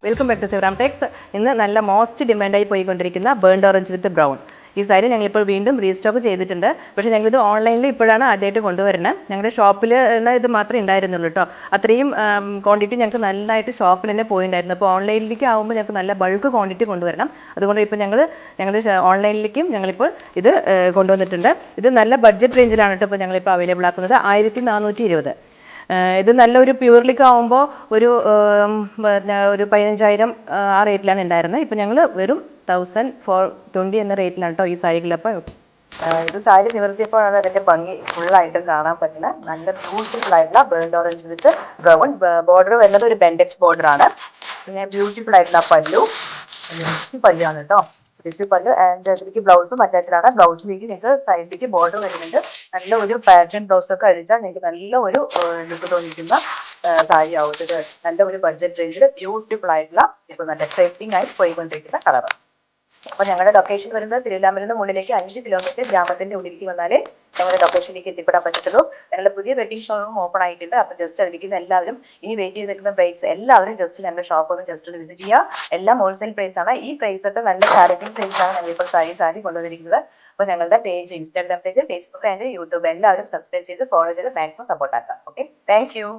Welcome back to Sivaram techs. ഇന്ന് നല്ല most ഡിമാൻഡായി പോയിക്കൊണ്ടിരിക്കുന്ന ബേൺഡ് ഓറഞ്ച് വിത്ത് ബ്രൗൺ ഈ സാരി ഞങ്ങളിപ്പോൾ വീണ്ടും റീസ്റ്റോക്ക് ചെയ്തിട്ടുണ്ട്. പക്ഷേ ഞങ്ങളിത് ഓൺലൈനിൽ ഇപ്പോഴാണ് ആദ്യമായിട്ട് കൊണ്ടുവരുന്നത്. ഞങ്ങളുടെ ഷോപ്പിൽ ഇത് മാത്രമേ ഉണ്ടായിരുന്നുള്ളൂ കേട്ടോ. അത്രയും ക്വാണ്ടിറ്റി ഞങ്ങൾക്ക് നന്നായിട്ട് ഷോപ്പിൽ തന്നെ പോയിട്ടുണ്ടായിരുന്നു. അപ്പോൾ ഓൺലൈനിലേക്ക് ആകുമ്പോൾ ഞങ്ങൾക്ക് നല്ല ബൾക്ക് ക്വാണ്ടിറ്റി കൊണ്ടുവരണം. അതുകൊണ്ട് ഇപ്പോൾ ഞങ്ങളുടെ ഓൺലൈനിലേക്കും ഞങ്ങളിപ്പോൾ ഇത് കൊണ്ടുവന്നിട്ടുണ്ട്. ഇത് നല്ല ബഡ്ജറ്റ് റേഞ്ചിലാണ് കേട്ടോ ഇപ്പോൾ ഞങ്ങളിപ്പോൾ അവൈലബിൾ ആക്കുന്നത്. 1420. ഇത് നല്ലൊരു പ്യൂർലിക്ക് ആകുമ്പോൾ ഒരു 15,000 ആ റേറ്റിലാണ് ഉണ്ടായിരുന്നത്. ഇപ്പോൾ ഞങ്ങൾ വെറും 1420 എന്ന റേറ്റിലാണ് കേട്ടോ ഈ സാരികളപ്പോൾ. ഇത് സാരി നിവർത്തിയപ്പോഴാണ് അതിൻ്റെ ഭംഗി ഫുള്ളായിട്ടും കാണാൻ പറ്റുന്ന നല്ല ബ്യൂട്ടിഫുൾ ആയിട്ടുള്ള burnt orange with brown. Border വരുന്നത് ഒരു ബെൻഡെക്സ് ബോർഡറാണ്. പിന്നെ ബ്യൂട്ടിഫുൾ ആയിട്ടുള്ള പല്ലുവാണ് കേട്ടോ. പല്ല് ആൻഡ് ഇതിലേക്ക് ബ്ലൗസും അറ്റാച്ച്ഡ് ആണ്. ബ്ലൗസിലേക്ക് നിങ്ങൾക്ക് സൈഡിലേക്ക് ബോർഡർ വരുന്നുണ്ട്. നല്ല ഒരു പാറ്റേൺ ബ്ലൗസ് ഒക്കെ അഴിച്ചാൽ നിങ്ങൾക്ക് നല്ല ഒരു ലുക്ക് തോന്നിക്കുന്ന സാരി ആവും. ഇത് നല്ല ഒരു ബഡ്ജറ്റ് റേഞ്ചിൽ ബ്യൂട്ടിഫുൾ ആയിട്ടുള്ള ഇപ്പോൾ നല്ല ട്രെൻഡിങ് ആയി പോയിക്കൊണ്ടിരിക്കുന്ന കളർ. അപ്പോൾ ഞങ്ങളുടെ ലൊക്കേഷൻ വരുന്നത് തിരുവല്ലാമലയിൽ മുകളിലേക്ക് 5 കിലോമീറ്റർ ഗ്രാമത്തിന്റെ ഉള്ളിലേക്ക് വന്നാലേ ഞങ്ങളുടെ ലൊക്കേഷനിലേക്ക് എത്തിപ്പെടാൻ പറ്റത്തുള്ളൂ. ഞങ്ങളുടെ പുതിയ വെഡിങ് ഷോറൂം ഓപ്പൺ ആയിട്ടുണ്ട്. അപ്പോൾ ജസ്റ്റ് അതിരിക്കുന്ന എല്ലാവരും ഇനി വെയിറ്റ് ചെയ്ത് നിൽക്കുന്ന ബ്രൈഡ്സ് എല്ലാവരും ജസ്റ്റ് ഞങ്ങളുടെ ഷോപ്പ് ഒന്ന് ജസ്റ്റ് ഒന്ന് വിസിറ്റ് ചെയ്യുക. എല്ലാം ഹോൾസെയിൽ പ്രൈസ് ആണ്. ഈ പ്രൈസ് ഒക്കെ നല്ല ചാരിറ്റി പ്രൈസാണ് ഞങ്ങളിപ്പോൾ സാരി കൊണ്ടുവന്നിരിക്കുന്നത്. അപ്പോൾ ഞങ്ങളുടെ page, Instagram page, Facebook and YouTube എല്ലാവരും സബ്സ്ക്രൈബ് ചെയ്ത് ഫോളോ ചെയ്ത് മാക്സിമം സപ്പോർട്ട് ആക്കാം. Okay, thank you.